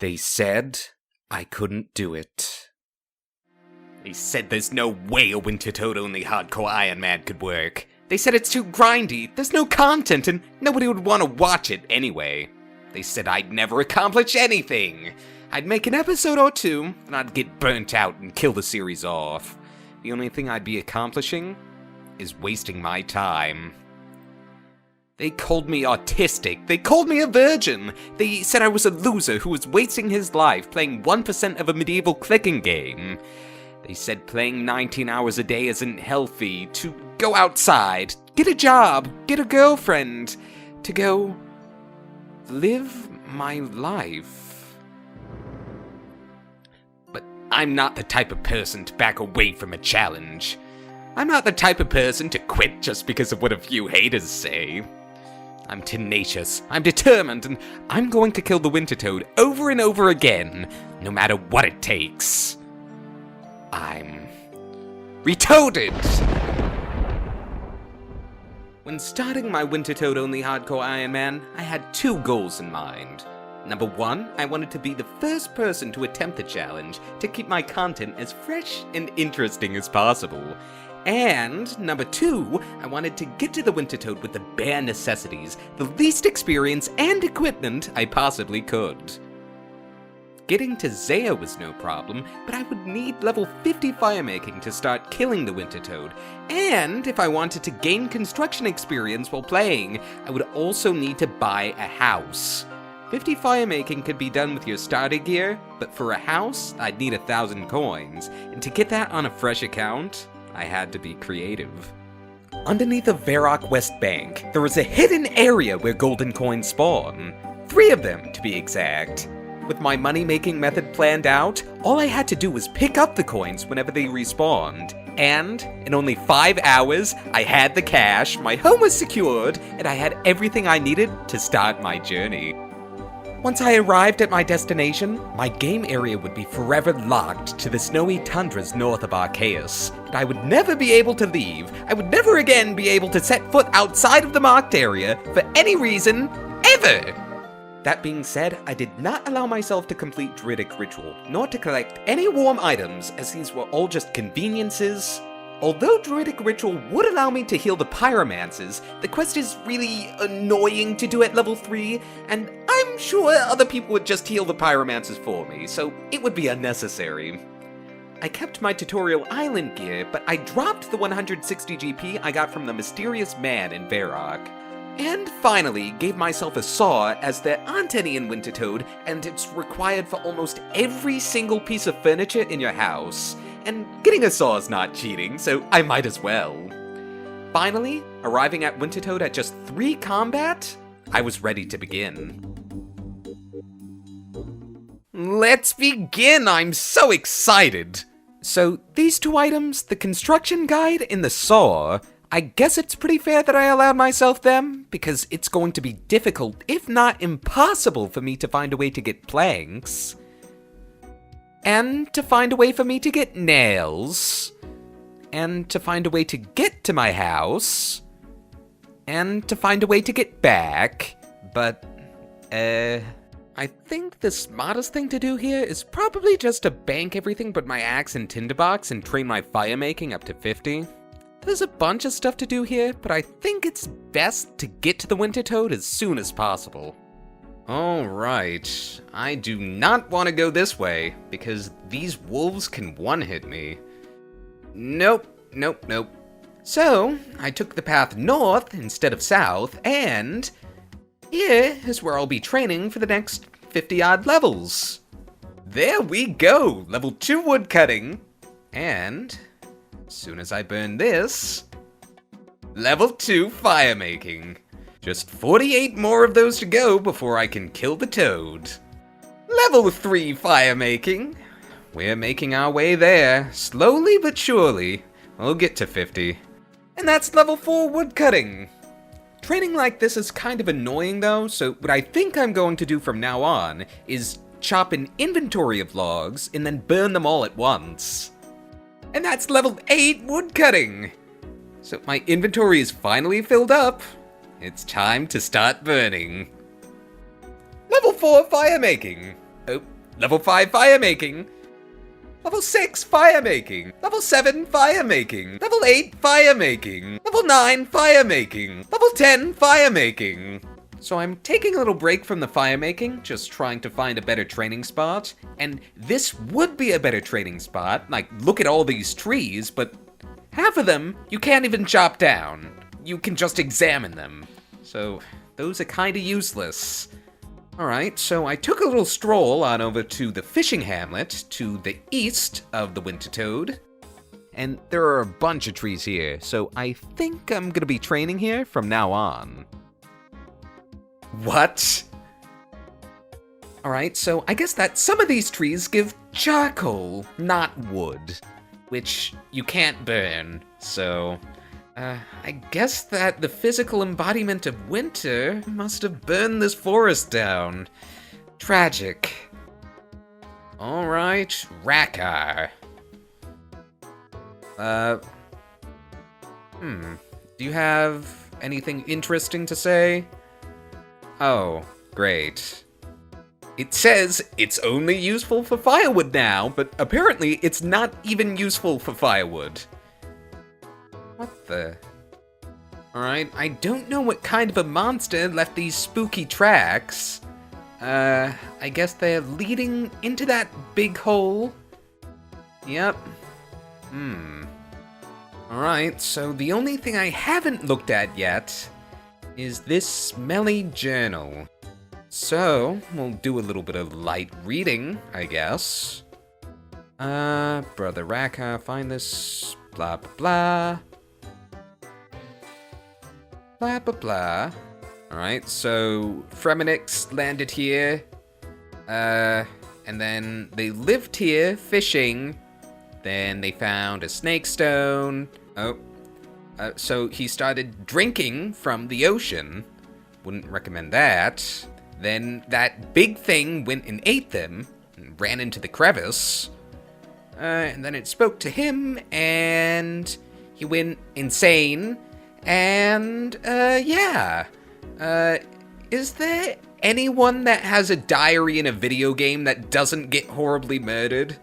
They said I couldn't do it. They said there's no way a Wintertodt Only Hardcore Ironman could work. They said it's too grindy, there's no content, and nobody would want to watch it anyway. They said I'd never accomplish anything. I'd make an episode or two, and I'd get burnt out and kill the series off. The only thing I'd be accomplishing is wasting my time. They called me autistic. They called me a virgin. They said I was a loser who was wasting his life playing 1% of a medieval clicking game. They said playing 19 hours a day isn't healthy, to go outside, get a job, get a girlfriend, to go live my life. But I'm not the type of person to back away from a challenge. I'm not the type of person to quit just because of what a few haters say. I'm tenacious, I'm determined, and I'm going to kill the Wintertodt over and over again, no matter what it takes. I'm retoaded! When starting my Wintertodt Only Hardcore Ironman, I had two goals in mind. Number one, I wanted to be the first person to attempt the challenge to keep my content as fresh and interesting as possible. And number two, I wanted to get to the Wintertodt with the bare necessities, the least experience and equipment I possibly could. Getting to Zaya was no problem, but I would need level 50 firemaking to start killing the Wintertodt, and if I wanted to gain construction experience while playing, I would also need to buy a house. 50 firemaking could be done with your starter gear, but for a house, I'd need 1,000 coins, and to get that on a fresh account, I had to be creative. Underneath the Varrock West Bank, there is a hidden area where golden coins spawn. 3 of them, to be exact. With my money-making method planned out, all I had to do was pick up the coins whenever they respawned. And, in only 5 hours, I had the cash, my home was secured, and I had everything I needed to start my journey. Once I arrived at my destination, my game area would be forever locked to the snowy tundras north of Arceus, and I would never be able to leave. I would never again be able to set foot outside of the marked area for any reason, ever! That being said, I did not allow myself to complete Druidic Ritual, nor to collect any warm items, as these were all just conveniences. Although Druidic Ritual would allow me to heal the Pyromancers, the quest is really annoying to do at level 3, and I'm sure other people would just heal the Pyromancers for me, so it would be unnecessary. I kept my tutorial island gear, but I dropped the 160 GP I got from the mysterious man in Varrock. And finally, gave myself a saw, as there aren't any in Wintertodt, and it's required for almost every single piece of furniture in your house. And getting a saw is not cheating, so I might as well. Finally, arriving at Wintertodt at just 3 combat, I was ready to begin. Let's begin! I'm so excited! So, these 2 items, the construction guide and the saw, I guess it's pretty fair that I allowed myself them, because it's going to be difficult, if not impossible, for me to find a way to get planks. And to find a way for me to get nails. And to find a way to get to my house. And to find a way to get back. But, I think the smartest thing to do here is probably just to bank everything but my axe and tinderbox and train my firemaking up to 50. There's a bunch of stuff to do here, but I think it's best to get to the Wintertodt as soon as possible. Alright, I do not want to go this way, because these wolves can one-hit me. Nope. So, I took the path north instead of south, and here is where I'll be training for the next 50-odd levels. There we go, level 2 woodcutting, and as soon as I burn this, level 2 firemaking. Just 48 more of those to go before I can kill the toad. Level 3 firemaking. We're making our way there, slowly but surely. We'll get to 50. And that's level 4 woodcutting. Training like this is kind of annoying though, so what I think I'm going to do from now on is chop an inventory of logs and then burn them all at once. And that's level 8 woodcutting. So my inventory is finally filled up. It's time to start burning. Level 4 firemaking. Oh, level 5 fire making. Level 6 fire making. Level 7 fire making. Level 8 fire making. Level 9 fire making. Level 10 fire making. So I'm taking a little break from the fire making, just trying to find a better training spot. And this would be a better training spot. Like, look at all these trees, but half of them you can't even chop down. You can just examine them. So those are kinda useless. Alright, so I took a little stroll on over to the fishing hamlet to the east of the Wintertodt. And there are a bunch of trees here, so I think I'm gonna be training here from now on. What? Alright, so I guess that some of these trees give charcoal, not wood, which you can't burn, so I guess that the physical embodiment of winter must have burned this forest down. Tragic. Alright, Rakar. Do you have anything interesting to say? Oh, great. It says it's only useful for firewood now, but apparently it's not even useful for firewood. What the? Alright, I don't know what kind of a monster left these spooky tracks. I guess they're leading into that big hole. Yep. Alright, so the only thing I haven't looked at yet is this smelly journal. So, we'll do a little bit of light reading, I guess. Brother Raka, find this, blah blah blah. Blah blah blah. Alright, so Fremenix landed here, and then they lived here fishing, then they found a snake stone. So he started drinking from the ocean. Wouldn't recommend that. Then that big thing went and ate them, and ran into the crevice. And then it spoke to him, and he went insane. And, yeah. Is there anyone that has a diary in a video game that doesn't get horribly murdered?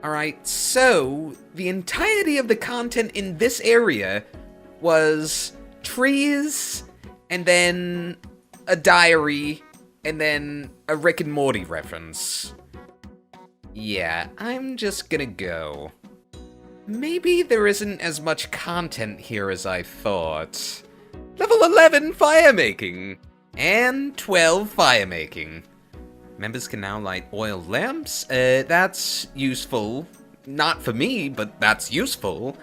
Alright, so the entirety of the content in this area was trees, and then a diary, and then a Rick and Morty reference. Yeah, I'm just gonna go. Maybe there isn't as much content here as I thought. Level 11 fire making, and 12 fire making. Members can now light oil lamps. That's useful. Not for me, but that's useful.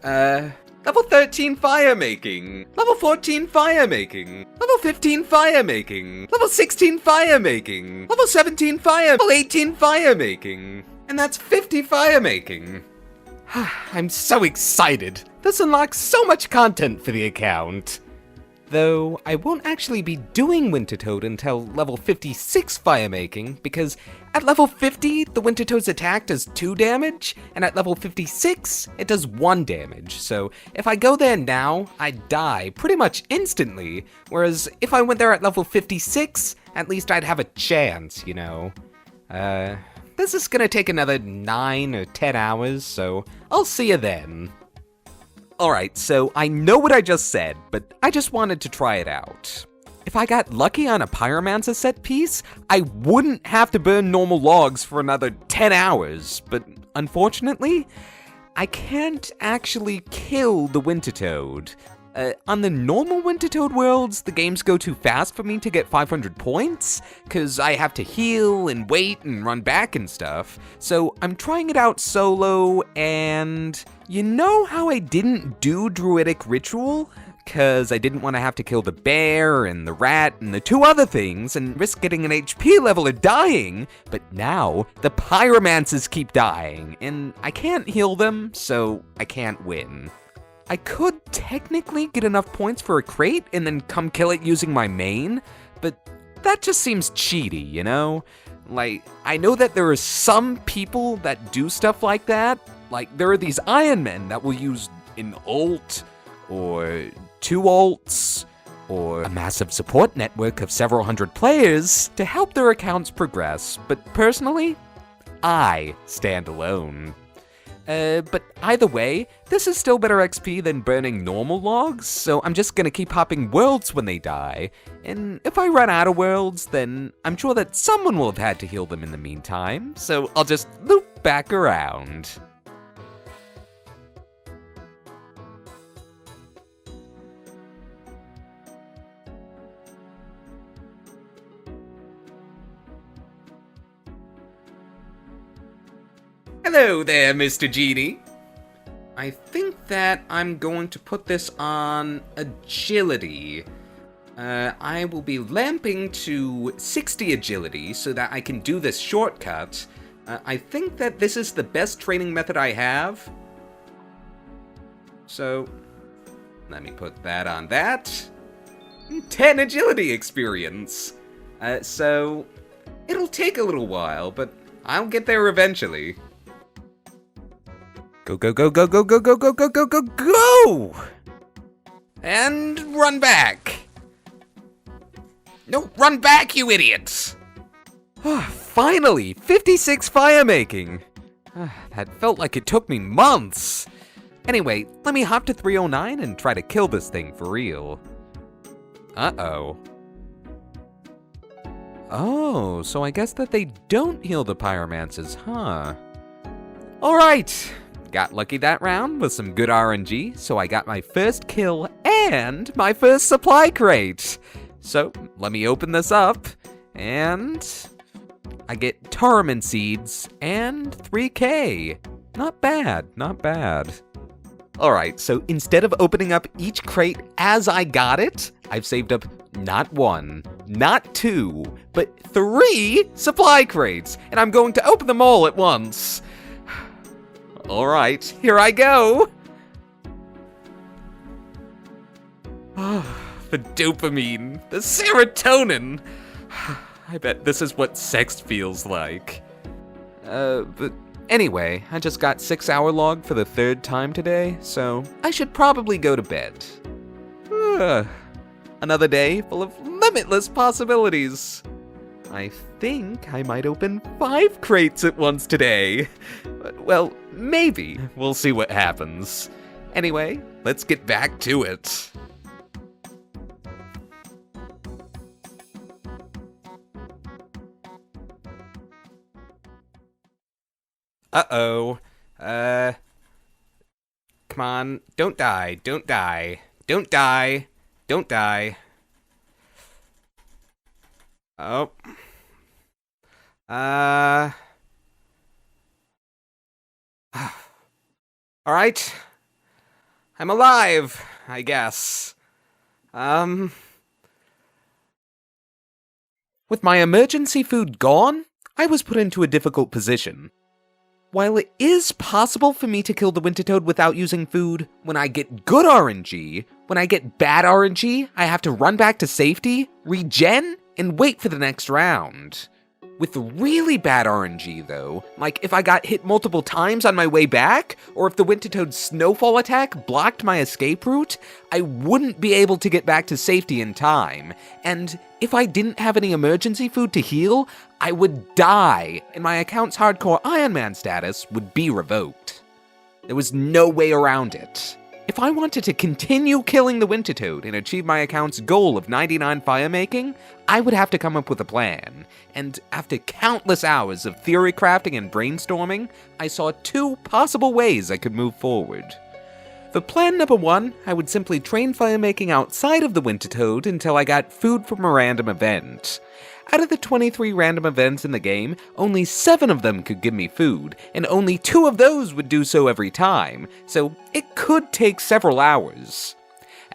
Level 13 fire making. Level 14 fire making. Level 15 fire making. Level 16 fire making. Level 17 fire. Level 18 fire making. And that's 50 fire making. I'm so excited. This unlocks so much content for the account. Though I won't actually be doing Wintertodt until level 56 fire making, because at level 50, the Wintertoad's attack does 2 damage, and at level 56, it does 1 damage. So if I go there now, I die pretty much instantly, whereas if I went there at level 56, at least I'd have a chance, you know. This is gonna take another 9 or 10 hours, so I'll see you then. Alright, so I know what I just said, but I just wanted to try it out. If I got lucky on a Pyromancer set piece, I wouldn't have to burn normal logs for another 10 hours, but unfortunately, I can't actually kill the Wintertodt. On the normal Wintertodt worlds, the games go too fast for me to get 500 points, cause I have to heal and wait and run back and stuff. So I'm trying it out solo, and you know how I didn't do Druidic Ritual? Cause I didn't want to have to kill the bear and the rat and the 2 other things and risk getting an HP level or dying, but now the Pyromancers keep dying, and I can't heal them, so I can't win. I could technically get enough points for a crate and then come kill it using my main, but that just seems cheaty, you know? Like, I know that there are some people that do stuff like that. Like, there are these Iron Men that will use an ult, or 2 ults, or a massive support network of several hundred players to help their accounts progress, but personally, I stand alone. But either way, this is still better XP than burning normal logs, so I'm just gonna keep hopping worlds when they die, and if I run out of worlds, then I'm sure that someone will have had to heal them in the meantime, so I'll just loop back around. Hello there, Mr. Genie. I think that I'm going to put this on agility. I will be lamping to 60 agility so that I can do this shortcut. I think that this is the best training method I have. So, let me put that on that. 10 agility experience. So, it'll take a little while, but I'll get there eventually. Go, go, go, go, go, go, go, go, go, go, go, go! And run back. No, run back, you idiots! Finally, 56 fire making. That felt like it took me months. Anyway, let me hop to 309 and try to kill this thing for real. Uh-oh. Oh, so I guess that they don't heal the pyromancers, huh? Alright, got lucky that round with some good RNG, so I got my first kill and my first supply crate. So, let me open this up, and I get Torment Seeds and 3K. Not bad, not bad. Alright, so instead of opening up each crate as I got it, I've saved up not 1, not 2, but 3 supply crates, and I'm going to open them all at once. Alright, here I go! The dopamine, the serotonin! I bet this is what sex feels like. But anyway, I just got 6-hour log for the 3rd time today, so I should probably go to bed. Another day full of limitless possibilities. I think I might open 5 crates at once today. Well, maybe. We'll see what happens. Anyway, let's get back to it. Uh-oh. Come on. Don't die. Don't die. Don't die. Don't die. Oh. Alright. I'm alive, I guess. With my emergency food gone, I was put into a difficult position. While it is possible for me to kill the Wintertodt without using food, when I get good RNG, when I get bad RNG, I have to run back to safety, regen, and wait for the next round. With really bad RNG though, like if I got hit multiple times on my way back, or if the Wintertoad's snowfall attack blocked my escape route, I wouldn't be able to get back to safety in time, and if I didn't have any emergency food to heal, I would die, and my account's Hardcore Ironman status would be revoked. There was no way around it. If I wanted to continue killing the Wintertodt and achieve my account's goal of 99 firemaking, I would have to come up with a plan. And after countless hours of theory crafting and brainstorming, I saw 2 possible ways I could move forward. For plan number 1, I would simply train firemaking outside of the Wintertodt until I got food from a random event. Out of the 23 random events in the game, only 7 of them could give me food, and only 2 of those would do so every time, so it could take several hours.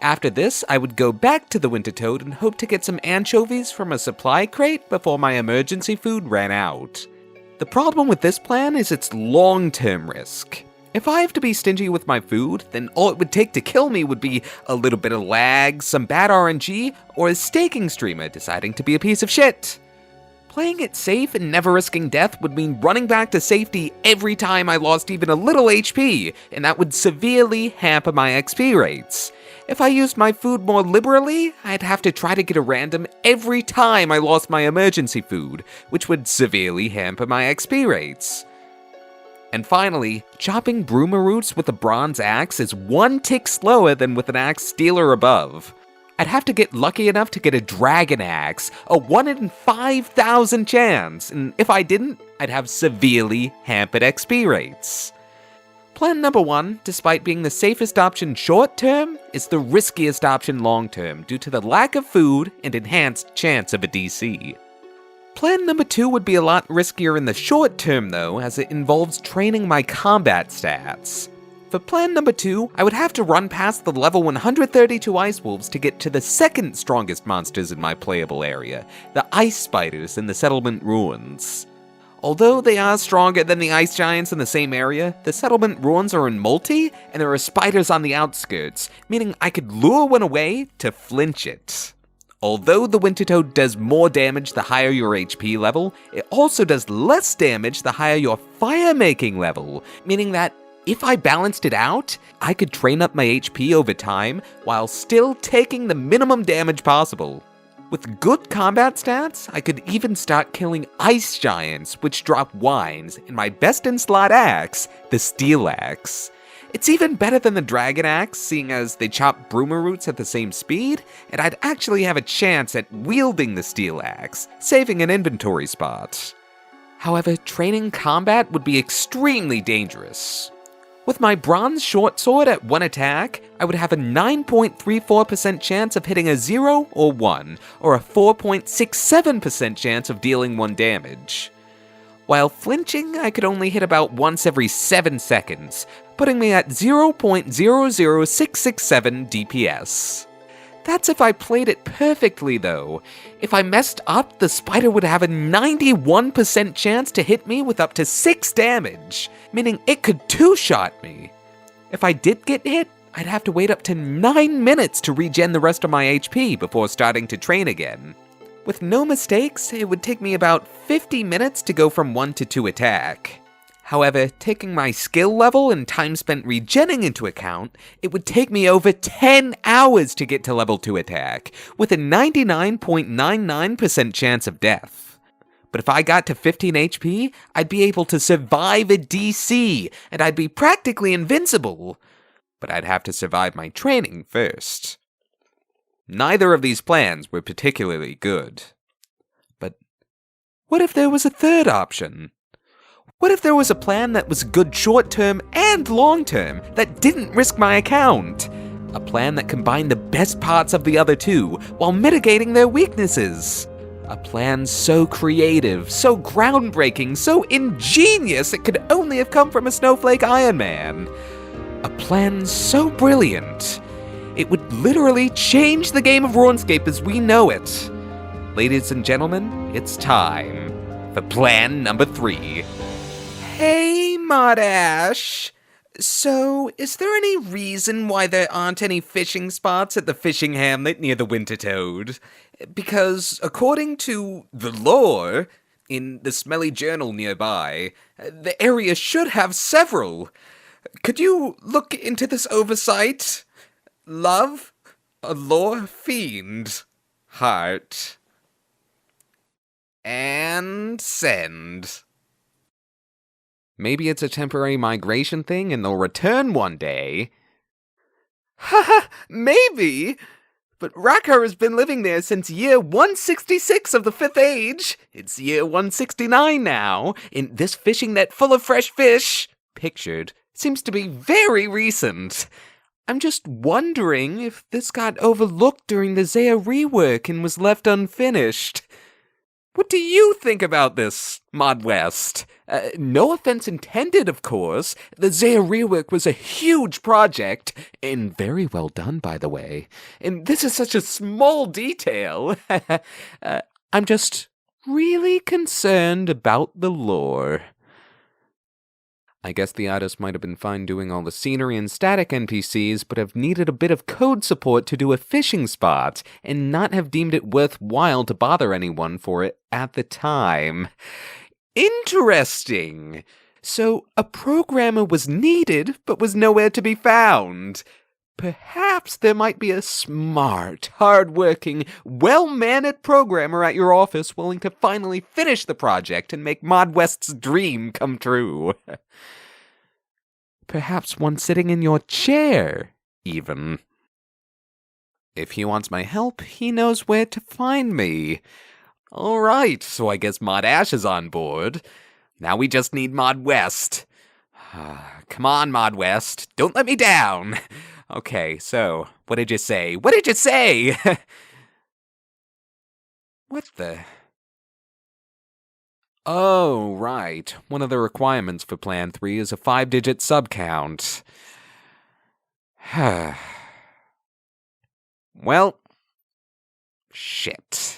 After this, I would go back to the Wintertodt and hope to get some anchovies from a supply crate before my emergency food ran out. The problem with this plan is its long-term risk. If I have to be stingy with my food, then all it would take to kill me would be a little bit of lag, some bad RNG, or a staking streamer deciding to be a piece of shit. Playing it safe and never risking death would mean running back to safety every time I lost even a little HP, and that would severely hamper my XP rates. If I used my food more liberally, I'd have to try to get a random every time I lost my emergency food, which would severely hamper my XP rates. And finally, chopping broomer roots with a bronze axe is 1 tick slower than with an axe steel or above. I'd have to get lucky enough to get a dragon axe, a 1 in 5,000 chance, and if I didn't, I'd have severely hampered XP rates. Plan number 1, despite being the safest option short-term, is the riskiest option long-term due to the lack of food and enhanced chance of a DC. Plan number 2 would be a lot riskier in the short term though, as it involves training my combat stats. For plan number 2, I would have to run past the level 132 Ice Wolves to get to the second strongest monsters in my playable area, the Ice Spiders in the Settlement Ruins. Although they are stronger than the Ice Giants in the same area, the Settlement Ruins are in multi, and there are spiders on the outskirts, meaning I could lure one away to flinch it. Although the Wintertodt does more damage the higher your HP level, it also does less damage the higher your fire-making level, meaning that if I balanced it out, I could train up my HP over time while still taking the minimum damage possible. With good combat stats, I could even start killing Ice Giants, which drop wines, in my best-in-slot axe, the Steel Axe. It's even better than the Dragon Axe, seeing as they chop broomer roots at the same speed, and I'd actually have a chance at wielding the Steel Axe, saving an inventory spot. However, training combat would be extremely dangerous. With my bronze short sword at 1 attack, I would have a 9.34% chance of hitting a 0 or 1, or a 4.67% chance of dealing 1 damage. While flinching, I could only hit about once every 7 seconds, putting me at 0.00667 DPS. That's if I played it perfectly though. If I messed up, the spider would have a 91% chance to hit me with up to 6 damage, meaning it could 2-shot me. If I did get hit, I'd have to wait up to 9 minutes to regen the rest of my HP before starting to train again. With no mistakes, it would take me about 50 minutes to go from 1 to 2 attack. However, taking my skill level and time spent regenning into account, it would take me over 10 hours to get to level 2 attack, with a 99.99% chance of death. But if I got to 15 HP, I'd be able to survive a DC, and I'd be practically invincible. But I'd have to survive my training first. Neither of these plans were particularly good. But what if there was a third option? What if there was a plan that was good short-term and long-term that didn't risk my account? A plan that combined the best parts of the other two while mitigating their weaknesses. A plan so creative, so groundbreaking, so ingenious it could only have come from a snowflake Iron Man. A plan so brilliant, it would literally change the game of Runescape as we know it. Ladies and gentlemen, it's time for plan number 3. Hey, Modash. So, is there any reason why there aren't any fishing spots at the fishing hamlet near the Wintertodt? Because, according to the lore in the smelly journal nearby, the area should have several. Could you look into this oversight? Love, a lore fiend, heart. And send. Maybe it's a temporary migration thing and they'll return one day. Haha, maybe! But Rakkar has been living there since year 166 of the 5th age. It's year 169 now, and this fishing net full of fresh fish, pictured, seems to be very recent. I'm just wondering if this got overlooked during the Zaya rework and was left unfinished. What do you think about this, Mod West? No offense intended, of course. The Zaya rework was a huge project, and very well done, by the way. And this is such a small detail. I'm just really concerned about the lore. I guess the artist might have been fine doing all the scenery and static NPCs, but have needed a bit of code support to do a fishing spot, and not have deemed it worthwhile to bother anyone for it at the time. Interesting! So, a programmer was needed, but was nowhere to be found. perhaps there might be a smart, hard-working, well-mannered programmer at your office willing to finally finish the project and make Mod West's dream come true. Perhaps one sitting in your chair, even. If he wants my help, he knows where to find me. Alright, so I guess Mod Ash is on board. Now we just need Mod West. Come on, Mod West. Don't let me down. Okay, so, what did you say? What did you say? What the? Oh, right. One of the requirements for Plan 3 is a 5-digit sub-count. Well, shit.